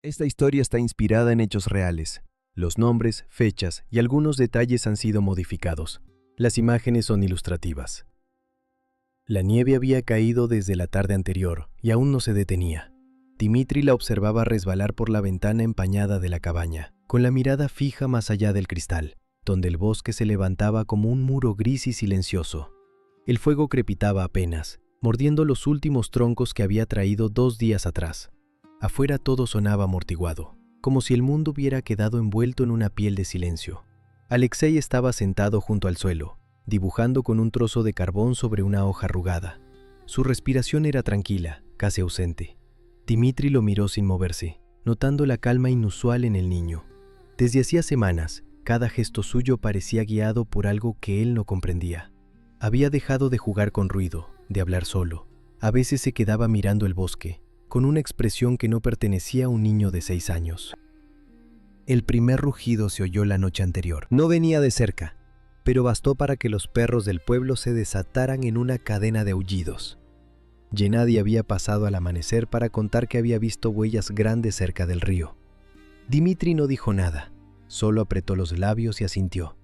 Esta historia está inspirada en hechos reales. Los nombres, fechas y algunos detalles han sido modificados. Las imágenes son ilustrativas. La nieve había caído desde la tarde anterior y aún no se detenía. Dimitri la observaba resbalar por la ventana empañada de la cabaña, con la mirada fija más allá del cristal, donde el bosque se levantaba como un muro gris y silencioso. El fuego crepitaba apenas, mordiendo los últimos troncos que había traído 2 días atrás. Afuera todo sonaba amortiguado, como si el mundo hubiera quedado envuelto en una piel de silencio. Alexei estaba sentado junto al suelo, dibujando con un trozo de carbón sobre una hoja arrugada. Su respiración era tranquila, casi ausente. Dimitri lo miró sin moverse, notando la calma inusual en el niño. Desde hacía semanas, cada gesto suyo parecía guiado por algo que él no comprendía. Había dejado de jugar con ruido, de hablar solo. A veces se quedaba mirando el bosque, con una expresión que no pertenecía a un niño de 6 años. El primer rugido se oyó la noche anterior. No venía de cerca, pero bastó para que los perros del pueblo se desataran en una cadena de aullidos. Gennady había pasado al amanecer para contar que había visto huellas grandes cerca del río. Dimitri no dijo nada, solo apretó los labios y asintió.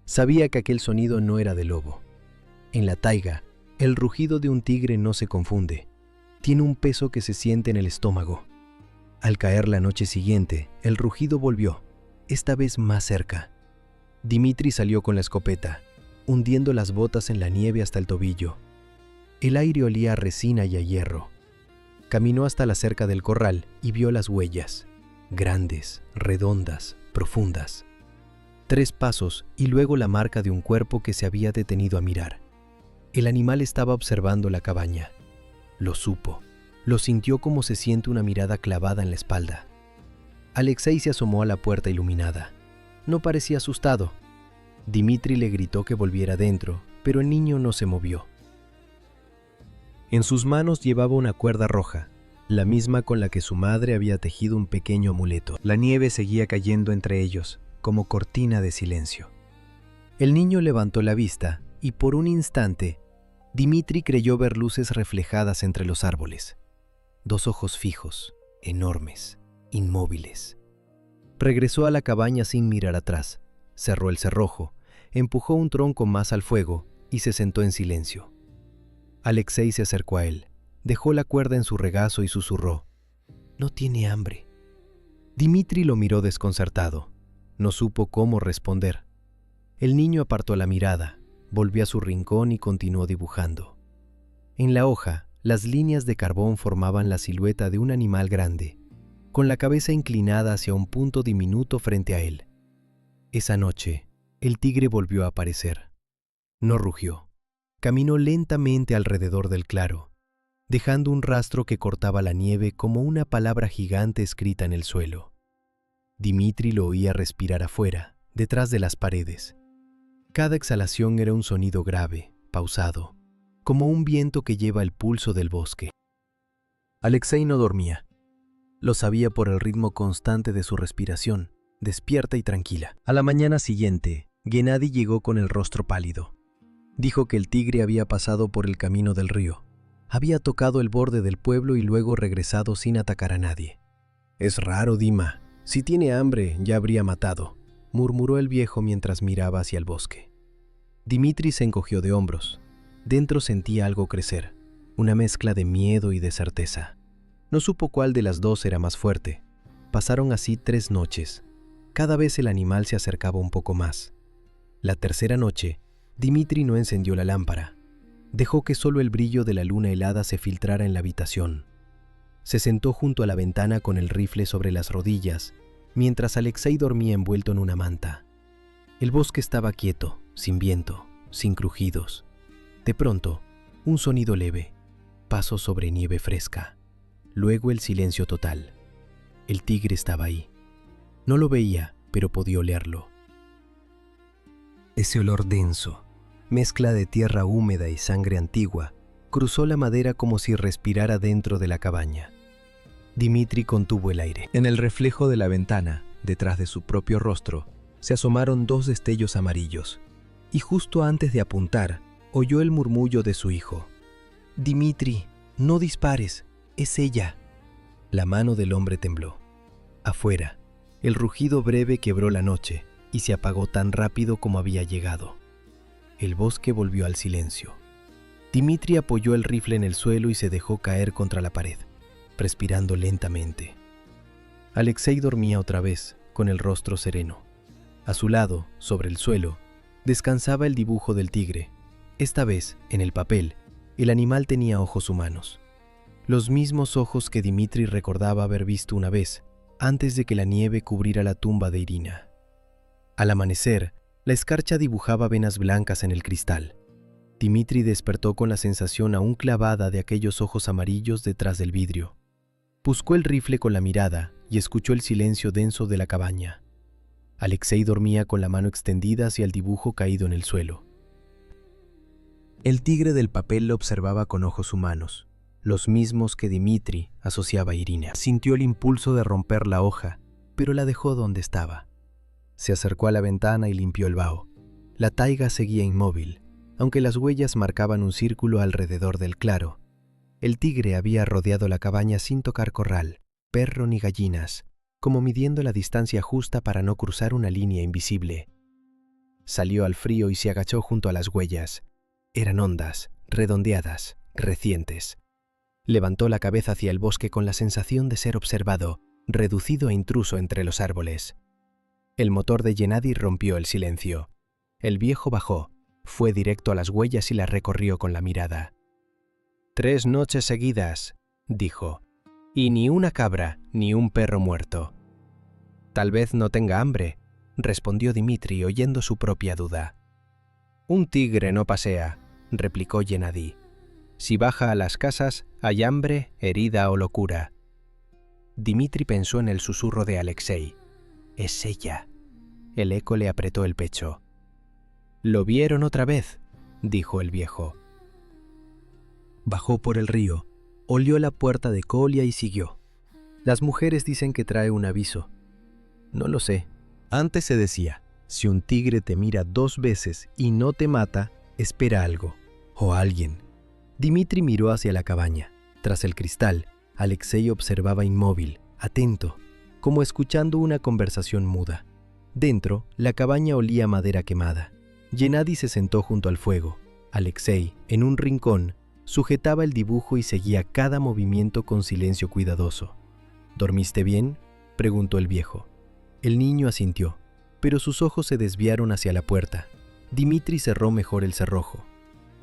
Sabía que aquel sonido no era de lobo. En la taiga, el rugido de un tigre no se confunde. Tiene un peso que se siente en el estómago. Al caer la noche siguiente, el rugido volvió, esta vez más cerca. Dimitri salió con la escopeta, hundiendo las botas en la nieve hasta el tobillo. El aire olía a resina y a hierro. Caminó hasta la cerca del corral y vio las huellas, grandes, redondas, profundas. 3 pasos y luego la marca de un cuerpo que se había detenido a mirar. El animal estaba observando la cabaña. Lo supo, lo sintió como se siente una mirada clavada en la espalda. Alexei se asomó a la puerta iluminada. No parecía asustado. Dimitri le gritó que volviera dentro, pero el niño no se movió. En sus manos llevaba una cuerda roja, la misma con la que su madre había tejido un pequeño amuleto. La nieve seguía cayendo entre ellos, como cortina de silencio. El niño levantó la vista y por un instante, Dimitri creyó ver luces reflejadas entre los árboles. 2 ojos fijos, enormes, inmóviles. Regresó a la cabaña sin mirar atrás, cerró el cerrojo, empujó un tronco más al fuego y se sentó en silencio. Alexei se acercó a él, dejó la cuerda en su regazo y susurró: «No tiene hambre». Dimitri lo miró desconcertado. No supo cómo responder. El niño apartó la mirada, volvió a su rincón y continuó dibujando. En la hoja, las líneas de carbón formaban la silueta de un animal grande, con la cabeza inclinada hacia un punto diminuto frente a él. Esa noche, el tigre volvió a aparecer. No rugió. Caminó lentamente alrededor del claro, dejando un rastro que cortaba la nieve como una palabra gigante escrita en el suelo. Dimitri lo oía respirar afuera, detrás de las paredes. Cada exhalación era un sonido grave, pausado, como un viento que lleva el pulso del bosque. Alexei no dormía. Lo sabía por el ritmo constante de su respiración, despierta y tranquila. A la mañana siguiente, Gennady llegó con el rostro pálido. Dijo que el tigre había pasado por el camino del río. Había tocado el borde del pueblo y luego regresado sin atacar a nadie. «Es raro, Dima. Si tiene hambre, ya habría matado», murmuró el viejo mientras miraba hacia el bosque. Dimitri se encogió de hombros. Dentro sentía algo crecer, una mezcla de miedo y de certeza. No supo cuál de las dos era más fuerte. Pasaron así 3 noches. Cada vez el animal se acercaba un poco más. La tercera noche, Dimitri no encendió la lámpara. Dejó que solo el brillo de la luna helada se filtrara en la habitación. Se sentó junto a la ventana con el rifle sobre las rodillas, mientras Alexei dormía envuelto en una manta. El bosque estaba quieto, sin viento, sin crujidos. De pronto, un sonido leve, pasos sobre nieve fresca. Luego el silencio total. El tigre estaba ahí. No lo veía, pero podía olerlo. Ese olor denso, mezcla de tierra húmeda y sangre antigua, cruzó la madera como si respirara dentro de la cabaña. Dimitri contuvo el aire. En el reflejo de la ventana, detrás de su propio rostro, se asomaron 2 destellos amarillos, y justo antes de apuntar, oyó el murmullo de su hijo. «Dimitri, no dispares, es ella». La mano del hombre tembló. Afuera, el rugido breve quebró la noche y se apagó tan rápido como había llegado. El bosque volvió al silencio. Dimitri apoyó el rifle en el suelo y se dejó caer contra la pared, respirando lentamente. Alexei dormía otra vez, con el rostro sereno. A su lado, sobre el suelo, descansaba el dibujo del tigre. Esta vez, en el papel, el animal tenía ojos humanos. Los mismos ojos que Dimitri recordaba haber visto una vez, antes de que la nieve cubriera la tumba de Irina. Al amanecer, la escarcha dibujaba venas blancas en el cristal. Dimitri despertó con la sensación aún clavada de aquellos ojos amarillos detrás del vidrio. Buscó el rifle con la mirada y escuchó el silencio denso de la cabaña. Alexei dormía con la mano extendida hacia el dibujo caído en el suelo. El tigre del papel lo observaba con ojos humanos, los mismos que Dimitri asociaba a Irina. Sintió el impulso de romper la hoja, pero la dejó donde estaba. Se acercó a la ventana y limpió el vaho. La taiga seguía inmóvil, aunque las huellas marcaban un círculo alrededor del claro. El tigre había rodeado la cabaña sin tocar corral, perro ni gallinas, como midiendo la distancia justa para no cruzar una línea invisible. Salió al frío y se agachó junto a las huellas. Eran hondas, redondeadas, recientes. Levantó la cabeza hacia el bosque con la sensación de ser observado, reducido e intruso entre los árboles. El motor de Gennady rompió el silencio. El viejo bajó, fue directo a las huellas y las recorrió con la mirada. 3 noches seguidas, dijo, y ni una cabra ni un perro muerto. Tal vez no tenga hambre, respondió Dimitri oyendo su propia duda. Un tigre no pasea, replicó Gennady. Si baja a las casas, hay hambre, herida o locura. Dimitri pensó en el susurro de Alexei. Es ella. El eco le apretó el pecho. «¿Lo vieron otra vez?», dijo el viejo. Bajó por el río, olió la puerta de Kolia y siguió. Las mujeres dicen que trae un aviso. No lo sé. Antes se decía, si un tigre te mira 2 veces y no te mata, espera algo, o alguien. Dimitri miró hacia la cabaña. Tras el cristal, Alexei observaba inmóvil, atento, como escuchando una conversación muda. Dentro, la cabaña olía a madera quemada. Gennady se sentó junto al fuego. Alexei, en un rincón, sujetaba el dibujo y seguía cada movimiento con silencio cuidadoso. ¿Dormiste bien?, preguntó el viejo. El niño asintió, pero sus ojos se desviaron hacia la puerta. Dimitri cerró mejor el cerrojo.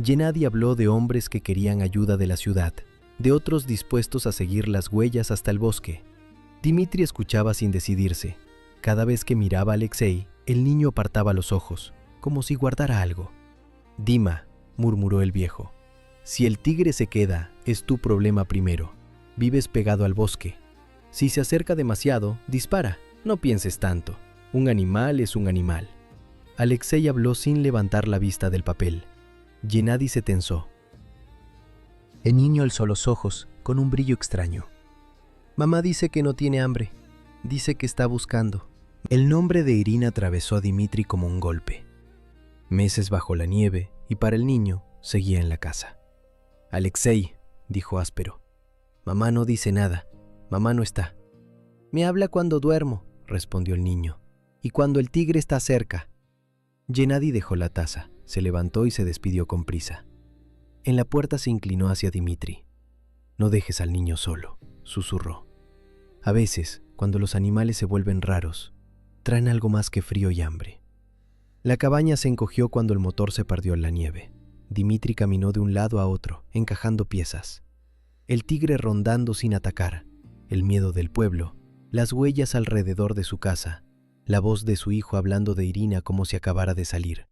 Gennady habló de hombres que querían ayuda de la ciudad, de otros dispuestos a seguir las huellas hasta el bosque. Dimitri escuchaba sin decidirse. Cada vez que miraba a Alexei, el niño apartaba los ojos, como si guardara algo. «Dima», murmuró el viejo, «si el tigre se queda, es tu problema primero. Vives pegado al bosque. Si se acerca demasiado, dispara, no pienses tanto. Un animal es un animal». Alexei habló sin levantar la vista del papel. Gennady se tensó. El niño alzó los ojos con un brillo extraño. «Mamá dice que no tiene hambre. Dice que está buscando». El nombre de Irina atravesó a Dimitri como un golpe. Meses bajo la nieve y para el niño seguía en la casa. «Alexei», dijo áspero. «Mamá no dice nada. Mamá no está». «Me habla cuando duermo», respondió el niño, «y cuando el tigre está cerca». Gennady dejó la taza, se levantó y se despidió con prisa. En la puerta se inclinó hacia Dimitri. «No dejes al niño solo», susurró. A veces, cuando los animales se vuelven raros, traen algo más que frío y hambre. La cabaña se encogió cuando el motor se perdió en la nieve. Dimitri caminó de un lado a otro, encajando piezas. El tigre rondando sin atacar, el miedo del pueblo, las huellas alrededor de su casa, la voz de su hijo hablando de Irina como si acabara de salir.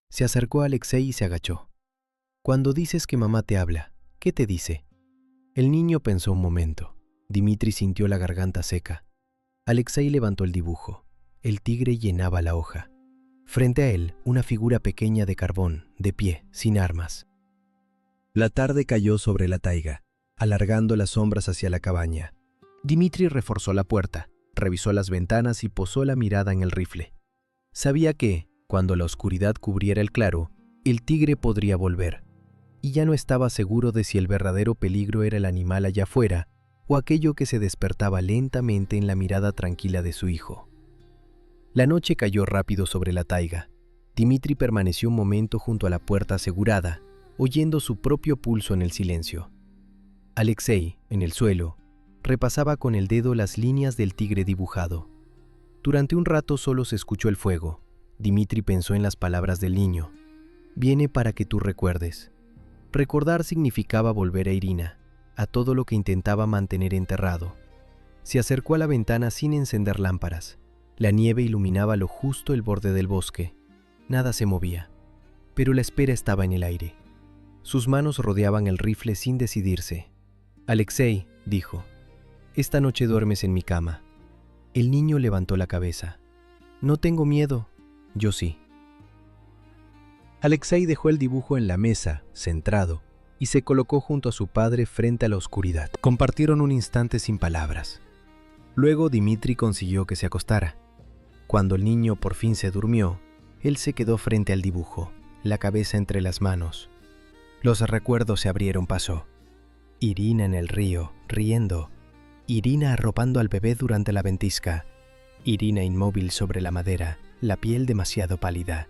Se acercó a Alexei y se agachó. «Cuando dices que mamá te habla, ¿qué te dice?». El niño pensó un momento. Dimitri sintió la garganta seca. Alexei levantó el dibujo. El tigre llenaba la hoja. Frente a él, una figura pequeña de carbón, de pie, sin armas. La tarde cayó sobre la taiga, alargando las sombras hacia la cabaña. Dimitri reforzó la puerta, revisó las ventanas y posó la mirada en el rifle. Sabía que, cuando la oscuridad cubriera el claro, el tigre podría volver, y ya no estaba seguro de si el verdadero peligro era el animal allá afuera o aquello que se despertaba lentamente en la mirada tranquila de su hijo. La noche cayó rápido sobre la taiga. Dimitri permaneció un momento junto a la puerta asegurada, oyendo su propio pulso en el silencio. Alexei, en el suelo, repasaba con el dedo las líneas del tigre dibujado. Durante un rato solo se escuchó el fuego. Dimitri pensó en las palabras del niño. Viene para que tú recuerdes. Recordar significaba volver a Irina, a todo lo que intentaba mantener enterrado. Se acercó a la ventana sin encender lámparas. La nieve iluminaba lo justo el borde del bosque. Nada se movía, pero la espera estaba en el aire. Sus manos rodeaban el rifle sin decidirse. Alexei, dijo, esta noche duermes en mi cama. El niño levantó la cabeza. No tengo miedo. Yo sí. Alexei dejó el dibujo en la mesa, centrado, y se colocó junto a su padre frente a la oscuridad. Compartieron un instante sin palabras. Luego Dimitri consiguió que se acostara. Cuando el niño por fin se durmió, él se quedó frente al dibujo, la cabeza entre las manos. Los recuerdos se abrieron paso. Irina en el río, riendo. Irina arropando al bebé durante la ventisca. Irina inmóvil sobre la madera, la piel demasiado pálida.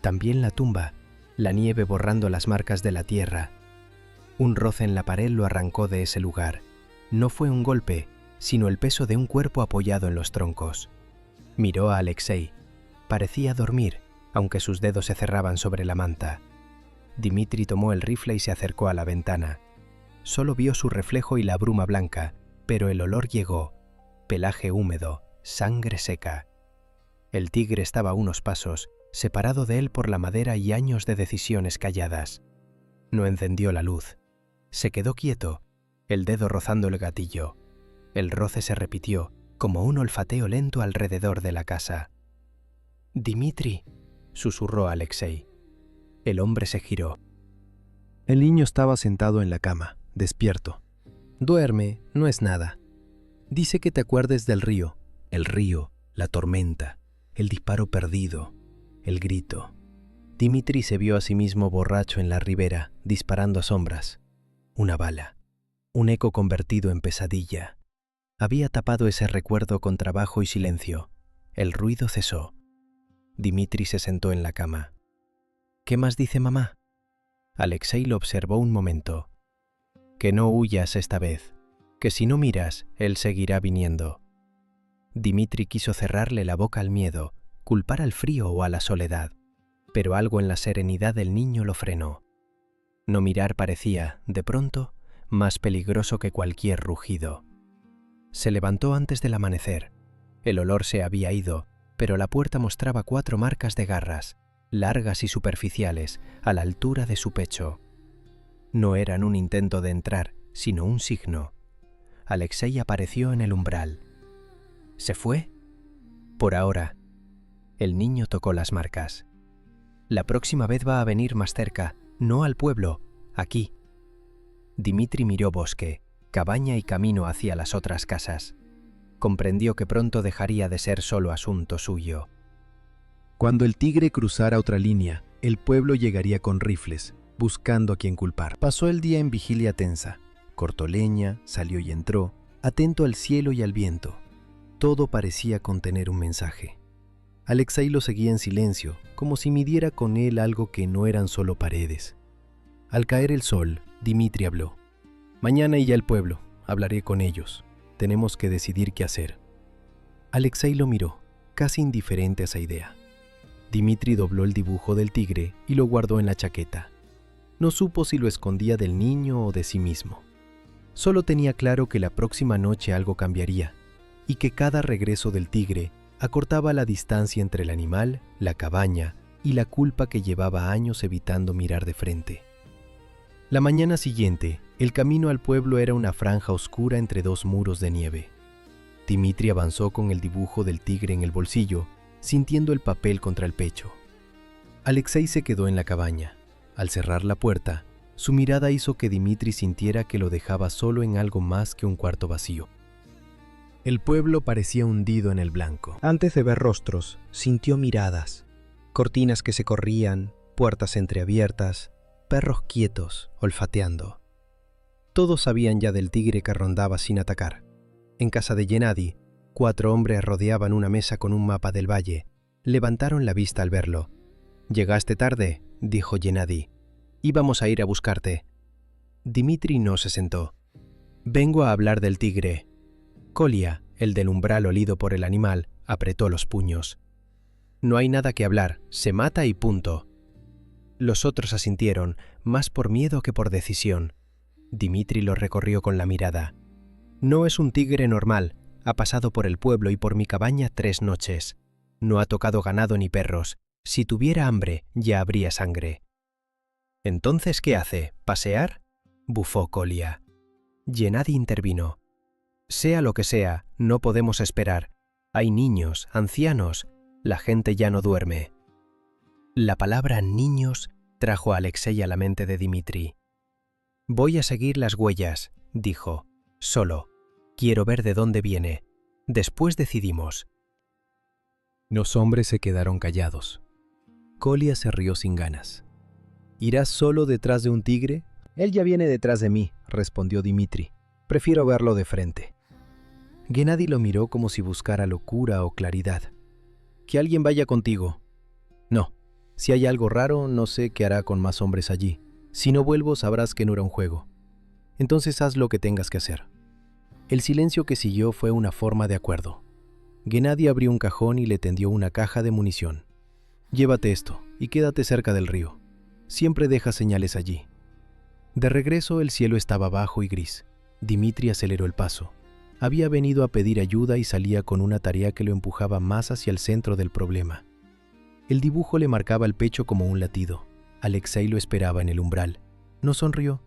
También la tumba, la nieve borrando las marcas de la tierra. Un roce en la pared lo arrancó de ese lugar. No fue un golpe, sino el peso de un cuerpo apoyado en los troncos. Miró a Alexei. Parecía dormir, aunque sus dedos se cerraban sobre la manta. Dimitri tomó el rifle y se acercó a la ventana. Solo vio su reflejo y la bruma blanca, pero el olor llegó. Pelaje húmedo, sangre seca. El tigre estaba a unos pasos, separado de él por la madera y años de decisiones calladas. No encendió la luz. Se quedó quieto, el dedo rozando el gatillo. El roce se repitió, como un olfateo lento alrededor de la casa. «Dimitri», susurró Alexei. El hombre se giró. El niño estaba sentado en la cama, despierto. «Duerme, no es nada. Dice que te acuerdes del río, el río, la tormenta, el disparo perdido, el grito». Dimitri se vio a sí mismo borracho en la ribera, disparando a sombras. Una bala, un eco convertido en pesadilla. Había tapado ese recuerdo con trabajo y silencio. El ruido cesó. Dimitri se sentó en la cama. «¿Qué más dice mamá?» Alexei lo observó un momento. «Que no huyas esta vez, que si no miras, él seguirá viniendo». Dimitri quiso cerrarle la boca al miedo, culpar al frío o a la soledad, pero algo en la serenidad del niño lo frenó. No mirar parecía, de pronto, más peligroso que cualquier rugido. Se levantó antes del amanecer. El olor se había ido, pero la puerta mostraba 4 marcas de garras, largas y superficiales, a la altura de su pecho. No eran un intento de entrar, sino un signo. Alexei apareció en el umbral. ¿Se fue? Por ahora. El niño tocó las marcas. La próxima vez va a venir más cerca, no al pueblo, aquí. Dimitri miró bosque, cabaña y camino hacia las otras casas. Comprendió que pronto dejaría de ser solo asunto suyo. Cuando el tigre cruzara otra línea, el pueblo llegaría con rifles, buscando a quien culpar. Pasó el día en vigilia tensa. Cortó leña, salió y entró, atento al cielo y al viento. Todo parecía contener un mensaje. Alexei lo seguía en silencio, como si midiera con él algo que no eran solo paredes. Al caer el sol, Dimitri habló. «Mañana iré al pueblo, hablaré con ellos. Tenemos que decidir qué hacer». Alexei lo miró, casi indiferente a esa idea. Dimitri dobló el dibujo del tigre y lo guardó en la chaqueta. No supo si lo escondía del niño o de sí mismo. Solo tenía claro que la próxima noche algo cambiaría, y que cada regreso del tigre acortaba la distancia entre el animal, la cabaña y la culpa que llevaba años evitando mirar de frente. La mañana siguiente, el camino al pueblo era una franja oscura entre 2 muros de nieve. Dimitri avanzó con el dibujo del tigre en el bolsillo, sintiendo el papel contra el pecho. Alexei se quedó en la cabaña. Al cerrar la puerta, su mirada hizo que Dimitri sintiera que lo dejaba solo en algo más que un cuarto vacío. El pueblo parecía hundido en el blanco. Antes de ver rostros, sintió miradas. Cortinas que se corrían, puertas entreabiertas, perros quietos, olfateando. Todos sabían ya del tigre que rondaba sin atacar. En casa de Gennady, 4 hombres rodeaban una mesa con un mapa del valle. Levantaron la vista al verlo. «Llegaste tarde», dijo Gennady. «Íbamos a ir a buscarte». Dmitri no se sentó. «Vengo a hablar del tigre». Kolia, el del umbral olido por el animal, apretó los puños. «No hay nada que hablar, se mata y punto». Los otros asintieron, más por miedo que por decisión. Dmitri lo recorrió con la mirada. «No es un tigre normal, ha pasado por el pueblo y por mi cabaña 3 noches. No ha tocado ganado ni perros. Si tuviera hambre, ya habría sangre». «¿Entonces qué hace? ¿Pasear?», bufó Kolia. Gennady intervino. «Sea lo que sea, no podemos esperar. Hay niños, ancianos. La gente ya no duerme». La palabra niños trajo a Alexei a la mente de Dmitri. «Voy a seguir las huellas», dijo. «Solo. Quiero ver de dónde viene. Después decidimos». Los hombres se quedaron callados. Kolia se rió sin ganas. «¿Irás solo detrás de un tigre?» «Él ya viene detrás de mí», respondió Dmitri. «Prefiero verlo de frente». Gennady lo miró como si buscara locura o claridad. «Que alguien vaya contigo». «No. Si hay algo raro, no sé qué hará con más hombres allí. Si no vuelvo, sabrás que no era un juego. Entonces haz lo que tengas que hacer». El silencio que siguió fue una forma de acuerdo. Gennady abrió un cajón y le tendió una caja de munición. «Llévate esto y quédate cerca del río. Siempre deja señales allí». De regreso, el cielo estaba bajo y gris. Dmitri aceleró el paso. Había venido a pedir ayuda y salía con una tarea que lo empujaba más hacia el centro del problema. El dibujo le marcaba el pecho como un latido. Alexei lo esperaba en el umbral. No sonrió,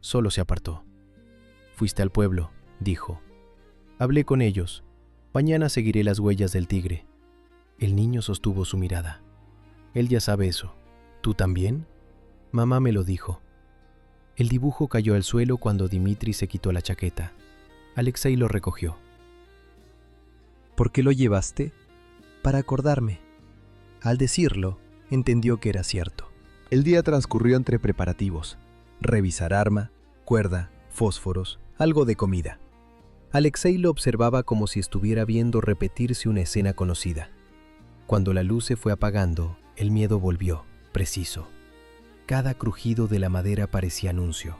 solo se apartó. «Fuiste al pueblo», dijo. «Hablé con ellos. Mañana seguiré las huellas del tigre». El niño sostuvo su mirada. «Él ya sabe eso. ¿Tú también?» «Mamá me lo dijo». El dibujo cayó al suelo cuando Dmitri se quitó la chaqueta. Alexei lo recogió. «¿Por qué lo llevaste?» «Para acordarme». Al decirlo, entendió que era cierto. El día transcurrió entre preparativos. Revisar arma, cuerda, fósforos, algo de comida. Alexei lo observaba como si estuviera viendo repetirse una escena conocida. Cuando la luz se fue apagando, el miedo volvió, preciso. Cada crujido de la madera parecía anuncio.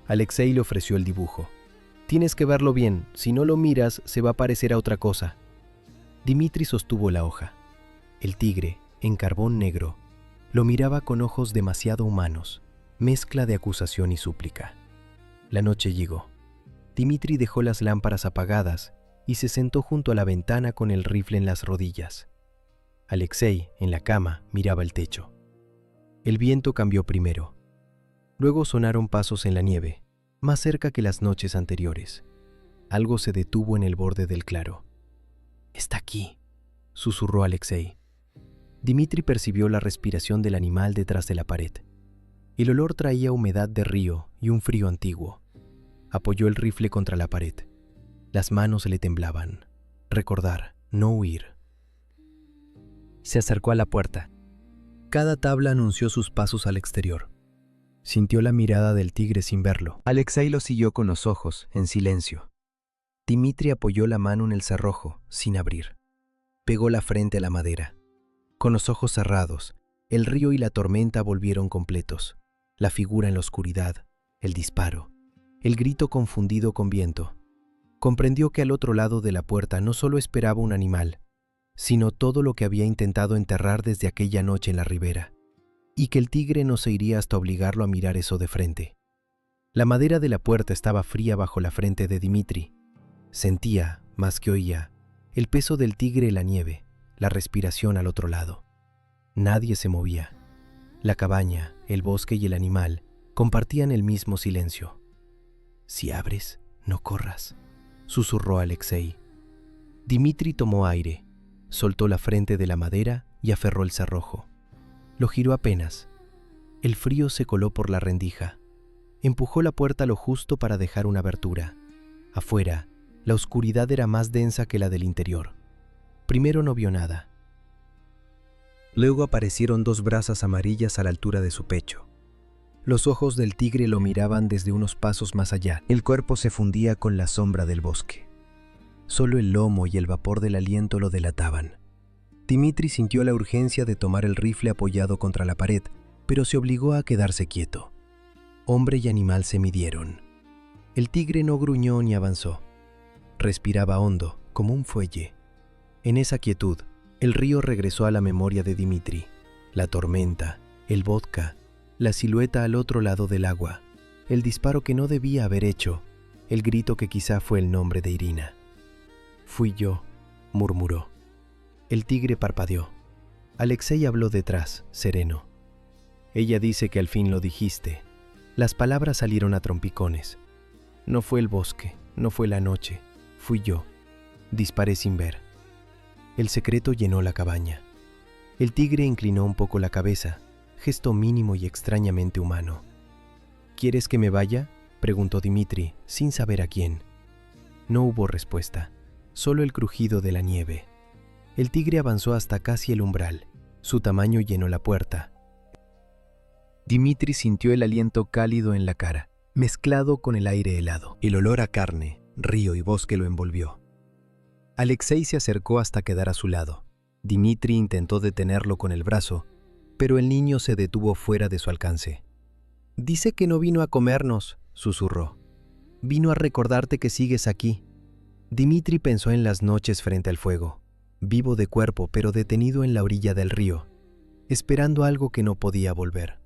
Alexei le ofreció el dibujo. «Tienes que verlo bien, si no lo miras se va a parecer a otra cosa». Dmitri sostuvo la hoja. El tigre, en carbón negro, lo miraba con ojos demasiado humanos, mezcla de acusación y súplica. La noche llegó. Dmitri dejó las lámparas apagadas y se sentó junto a la ventana con el rifle en las rodillas. Alexei, en la cama, miraba el techo. El viento cambió primero. Luego sonaron pasos en la nieve, más cerca que las noches anteriores. Algo se detuvo en el borde del claro. «Está aquí», susurró Alexei. Dmitri percibió la respiración del animal detrás de la pared. El olor traía humedad de río y un frío antiguo. Apoyó el rifle contra la pared. Las manos le temblaban. Recordar, no huir. Se acercó a la puerta. Cada tabla anunció sus pasos al exterior. Sintió la mirada del tigre sin verlo. Alexei lo siguió con los ojos, en silencio. Dmitri apoyó la mano en el cerrojo, sin abrir. Pegó la frente a la madera. Con los ojos cerrados, el río y la tormenta volvieron completos. La figura en la oscuridad, el disparo, el grito confundido con viento. Comprendió que al otro lado de la puerta no solo esperaba un animal, sino todo lo que había intentado enterrar desde aquella noche en la ribera, y que el tigre no se iría hasta obligarlo a mirar eso de frente. La madera de la puerta estaba fría bajo la frente de Dmitri. Sentía, más que oía, el peso del tigre en la nieve, la respiración al otro lado. Nadie se movía. La cabaña, el bosque y el animal compartían el mismo silencio. «Si abres, no corras», susurró Alexei. Dmitri tomó aire, soltó la frente de la madera y aferró el cerrojo. Lo giró apenas. El frío se coló por la rendija. Empujó la puerta lo justo para dejar una abertura. Afuera, la oscuridad era más densa que la del interior. Primero no vio nada. Luego aparecieron 2 brasas amarillas a la altura de su pecho. Los ojos del tigre lo miraban desde unos pasos más allá. El cuerpo se fundía con la sombra del bosque. Solo el lomo y el vapor del aliento lo delataban. Dimitri sintió la urgencia de tomar el rifle apoyado contra la pared, pero se obligó a quedarse quieto. Hombre y animal se midieron. El tigre no gruñó ni avanzó. Respiraba hondo, como un fuelle. En esa quietud, el río regresó a la memoria de Dimitri. La tormenta, el vodka, la silueta al otro lado del agua, el disparo que no debía haber hecho, el grito que quizá fue el nombre de Irina. «Fui yo», murmuró. El tigre parpadeó. Alexei habló detrás, sereno. «Ella dice que al fin lo dijiste». Las palabras salieron a trompicones. «No fue el bosque, no fue la noche, fui yo. Disparé sin ver». El secreto llenó la cabaña. El tigre inclinó un poco la cabeza, gesto mínimo y extrañamente humano. «¿Quieres que me vaya?», preguntó Dimitri, sin saber a quién. No hubo respuesta, solo el crujido de la nieve. El tigre avanzó hasta casi el umbral. Su tamaño llenó la puerta. Dimitri sintió el aliento cálido en la cara, mezclado con el aire helado. El olor a carne, río y bosque lo envolvió. Alexei se acercó hasta quedar a su lado. Dimitri intentó detenerlo con el brazo, pero el niño se detuvo fuera de su alcance. «Dice que no vino a comernos», susurró. «Vino a recordarte que sigues aquí». Dimitri pensó en las noches frente al fuego, vivo de cuerpo pero detenido en la orilla del río, esperando algo que no podía volver.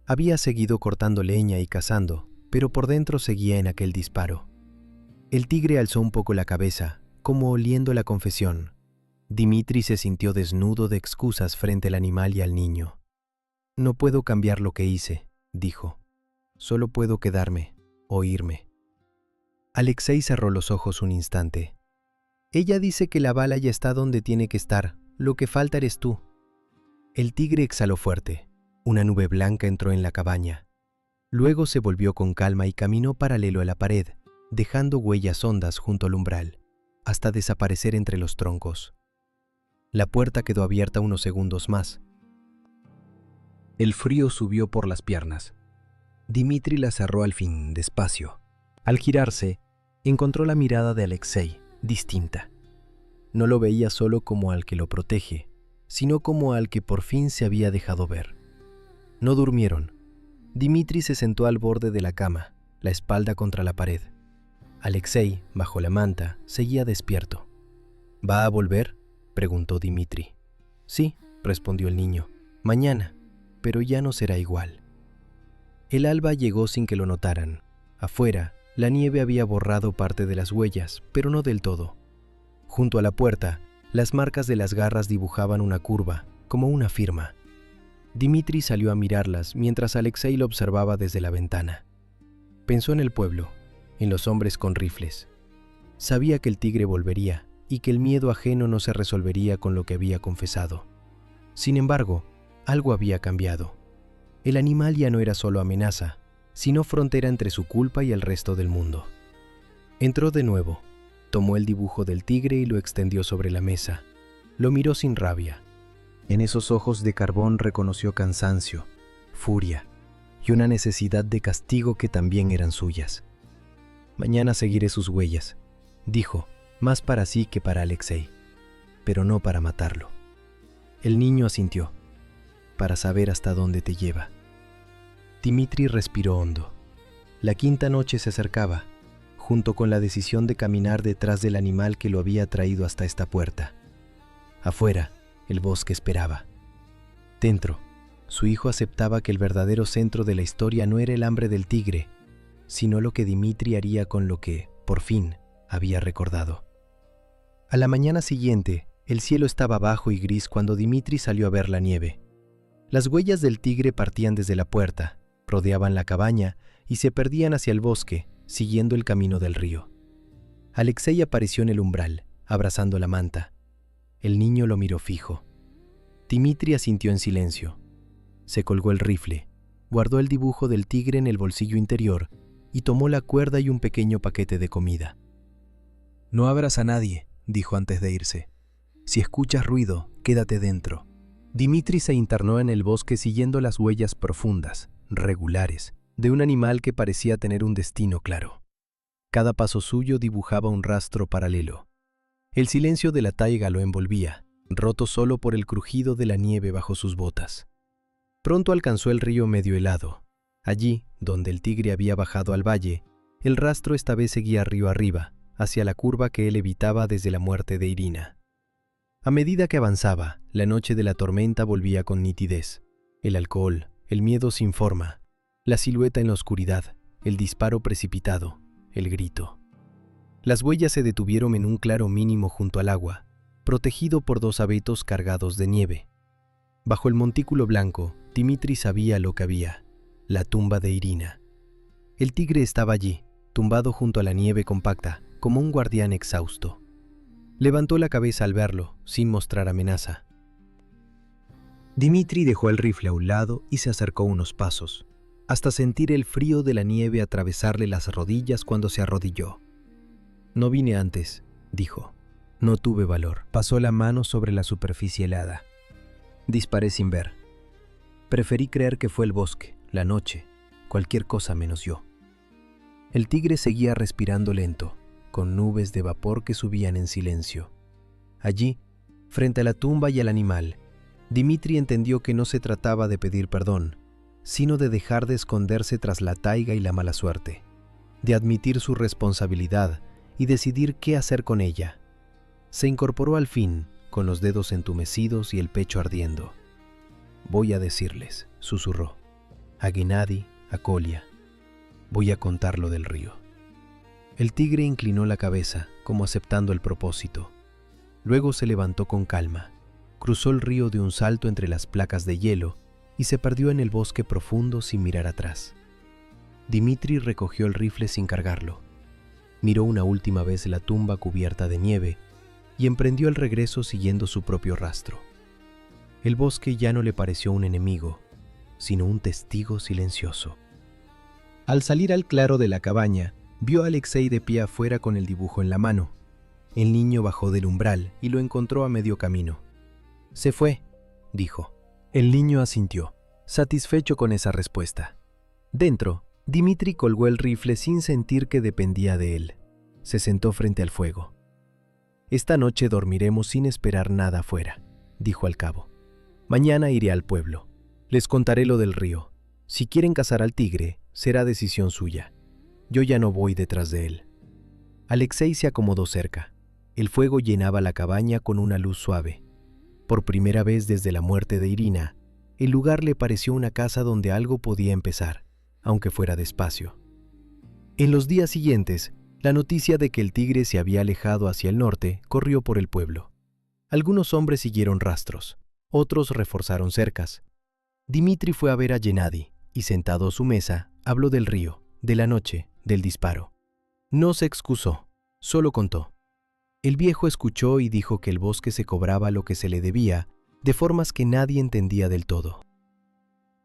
Había seguido cortando leña y cazando, pero por dentro seguía en aquel disparo. El tigre alzó un poco la cabeza, como oliendo la confesión. Dimitri se sintió desnudo de excusas frente al animal y al niño. «No puedo cambiar lo que hice», dijo. «Solo puedo quedarme, o irme». Alexei cerró los ojos un instante. «Ella dice que la bala ya está donde tiene que estar, lo que falta eres tú». El tigre exhaló fuerte. Una nube blanca entró en la cabaña. Luego se volvió con calma y caminó paralelo a la pared, dejando huellas hondas junto al umbral, hasta desaparecer entre los troncos. La puerta quedó abierta unos segundos más. El frío subió por las piernas. Dimitri la cerró al fin, despacio. Al girarse, encontró la mirada de Alexei, distinta. No lo veía solo como al que lo protege, sino como al que por fin se había dejado ver. No durmieron. Dimitri se sentó al borde de la cama, la espalda contra la pared. Alexei, bajo la manta, seguía despierto. «¿Va a volver?», preguntó Dimitri. «Sí», respondió el niño. «Mañana, pero ya no será igual». El alba llegó sin que lo notaran. Afuera, la nieve había borrado parte de las huellas, pero no del todo. Junto a la puerta, las marcas de las garras dibujaban una curva, como una firma. Dimitri salió a mirarlas mientras Alexei lo observaba desde la ventana. Pensó en el pueblo, en los hombres con rifles. Sabía que el tigre volvería y que el miedo ajeno no se resolvería con lo que había confesado. Sin embargo, algo había cambiado. El animal ya no era solo amenaza, sino frontera entre su culpa y el resto del mundo. Entró de nuevo, tomó el dibujo del tigre y lo extendió sobre la mesa. Lo miró sin rabia. En esos ojos de carbón reconoció cansancio, furia y una necesidad de castigo que también eran suyas. «Mañana seguiré sus huellas», dijo, más para sí que para Alexei, pero no para matarlo. El niño asintió, «para saber hasta dónde te lleva». Dimitri respiró hondo. La quinta noche se acercaba, junto con la decisión de caminar detrás del animal que lo había traído hasta esta puerta. Afuera, el bosque esperaba. Dentro, su hijo aceptaba que el verdadero centro de la historia no era el hambre del tigre, sino lo que Dimitri haría con lo que, por fin, había recordado. A la mañana siguiente, el cielo estaba bajo y gris cuando Dimitri salió a ver la nieve. Las huellas del tigre partían desde la puerta, rodeaban la cabaña y se perdían hacia el bosque, siguiendo el camino del río. Alexei apareció en el umbral, abrazando la manta. El niño lo miró fijo. Dimitri asintió en silencio. Se colgó el rifle, guardó el dibujo del tigre en el bolsillo interior y tomó la cuerda y un pequeño paquete de comida. «No abras a nadie», dijo antes de irse. «Si escuchas ruido, quédate dentro». Dimitri se internó en el bosque siguiendo las huellas profundas, regulares, de un animal que parecía tener un destino claro. Cada paso suyo dibujaba un rastro paralelo. El silencio de la taiga lo envolvía, roto solo por el crujido de la nieve bajo sus botas. Pronto alcanzó el río medio helado. Allí, donde el tigre había bajado al valle, el rastro esta vez seguía río arriba, hacia la curva que él evitaba desde la muerte de Irina. A medida que avanzaba, la noche de la tormenta volvía con nitidez. El alcohol, el miedo sin forma, la silueta en la oscuridad, el disparo precipitado, el grito. Las huellas se detuvieron en un claro mínimo junto al agua, protegido por dos abetos cargados de nieve. Bajo el montículo blanco, Dimitri sabía lo que había: la tumba de Irina. El tigre estaba allí, tumbado junto a la nieve compacta, como un guardián exhausto. Levantó la cabeza al verlo, sin mostrar amenaza. Dimitri dejó el rifle a un lado y se acercó unos pasos, hasta sentir el frío de la nieve atravesarle las rodillas cuando se arrodilló. «No vine antes», dijo. «No tuve valor». Pasó la mano sobre la superficie helada. Disparé sin ver. Preferí creer que fue el bosque, la noche, cualquier cosa menos yo. El tigre seguía respirando lento, con nubes de vapor que subían en silencio. Allí, frente a la tumba y al animal, Dimitri entendió que no se trataba de pedir perdón, sino de dejar de esconderse tras la taiga y la mala suerte, de admitir su responsabilidad y decidir qué hacer con ella. Se incorporó al fin, con los dedos entumecidos y el pecho ardiendo. «Voy a decirles», susurró, «a Gennady, a Kolya. Voy a contar lo del río». El tigre inclinó la cabeza, como aceptando el propósito. Luego se levantó con calma, cruzó el río de un salto entre las placas de hielo y se perdió en el bosque profundo sin mirar atrás. Dimitri recogió el rifle sin cargarlo. Miró una última vez la tumba cubierta de nieve y emprendió el regreso siguiendo su propio rastro. El bosque ya no le pareció un enemigo, sino un testigo silencioso. Al salir al claro de la cabaña, vio a Alexei de pie afuera con el dibujo en la mano. El niño bajó del umbral y lo encontró a medio camino. «Se fue», dijo. El niño asintió, satisfecho con esa respuesta. Dentro, Dimitri colgó el rifle sin sentir que dependía de él. Se sentó frente al fuego. «Esta noche dormiremos sin esperar nada afuera», dijo al cabo. «Mañana iré al pueblo. Les contaré lo del río. Si quieren cazar al tigre, será decisión suya. Yo ya no voy detrás de él». Alexei se acomodó cerca. El fuego llenaba la cabaña con una luz suave. Por primera vez desde la muerte de Irina, el lugar le pareció una casa donde algo podía empezar, aunque fuera despacio. En los días siguientes, la noticia de que el tigre se había alejado hacia el norte corrió por el pueblo. Algunos hombres siguieron rastros, otros reforzaron cercas. Dimitri fue a ver a Gennady y, sentado a su mesa, habló del río, de la noche, del disparo. No se excusó, solo contó. El viejo escuchó y dijo que el bosque se cobraba lo que se le debía, de formas que nadie entendía del todo.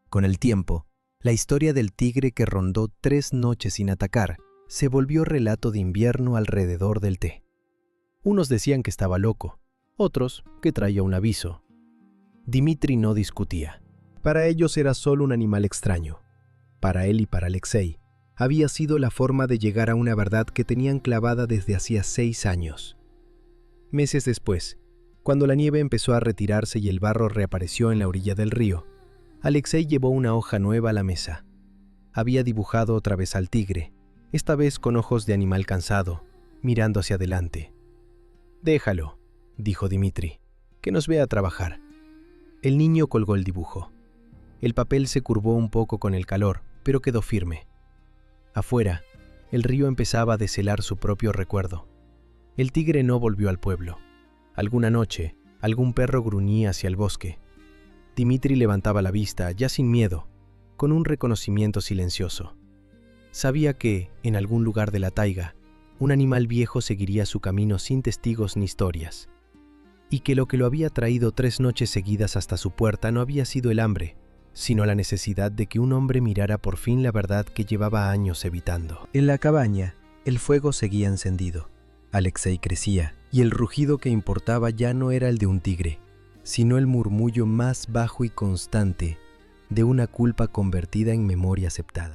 Con el tiempo, la historia del tigre que rondó 3 noches sin atacar se volvió relato de invierno alrededor del té. Unos decían que estaba loco, otros que traía un aviso. Dimitri no discutía. Para ellos era solo un animal extraño. Para él y para Alexei, había sido la forma de llegar a una verdad que tenían clavada desde hacía 6 años. Meses después, cuando la nieve empezó a retirarse y el barro reapareció en la orilla del río, Alexei llevó una hoja nueva a la mesa. Había dibujado otra vez al tigre, esta vez con ojos de animal cansado, mirando hacia adelante. «Déjalo», dijo Dimitri, «que nos vea trabajar». El niño colgó el dibujo. El papel se curvó un poco con el calor, pero quedó firme. Afuera, el río empezaba a deshelar su propio recuerdo. El tigre no volvió al pueblo. Alguna noche, algún perro gruñía hacia el bosque. Dimitri levantaba la vista, ya sin miedo, con un reconocimiento silencioso. Sabía que, en algún lugar de la taiga, un animal viejo seguiría su camino sin testigos ni historias, y que lo había traído 3 noches seguidas hasta su puerta no había sido el hambre, sino la necesidad de que un hombre mirara por fin la verdad que llevaba años evitando. En la cabaña, el fuego seguía encendido. Alexei crecía, y el rugido que importaba ya no era el de un tigre, sino el murmullo más bajo y constante de una culpa convertida en memoria aceptada.